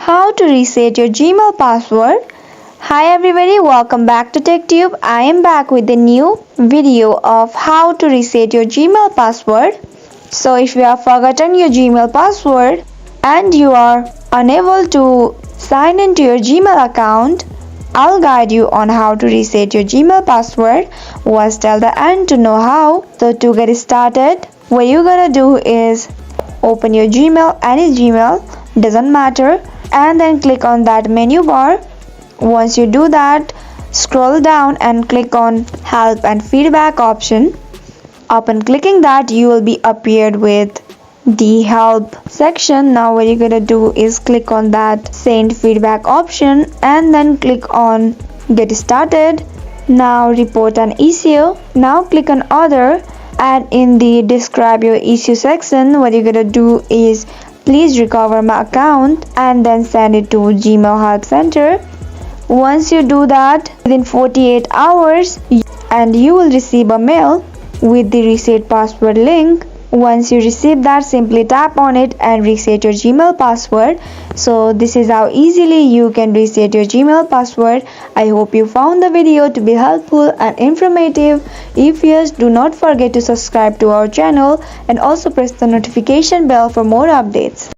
How to reset your Gmail password. Hi everybody, welcome back to TechTube. I am back with a new video of how to reset your Gmail password. So if you have forgotten your Gmail password and you are unable to sign into your Gmail account, I'll guide you on how to reset your Gmail password. Watch till the end to know how. So to get started, what you're gonna do is open your Gmail, any Gmail, doesn't matter, and then click on that menu bar. Once you do that, scroll down and click on help and feedback option. Upon clicking that, you will be appeared with the help section. Now what you're gonna do is click on that send feedback option and then click on get started. Now report an issue. Now click on other, and in the describe your issue section, what you're gonna do is please recover my account and then send it to Gmail Help Center. Once you do that, within 48 hours, and you will receive a mail with the reset password link. Once you receive that, simply tap on it and reset your Gmail password. So this is how easily you can reset your Gmail password. I hope you found the video to be helpful and informative. If yes, do not forget to subscribe to our channel and also press the notification bell for more updates.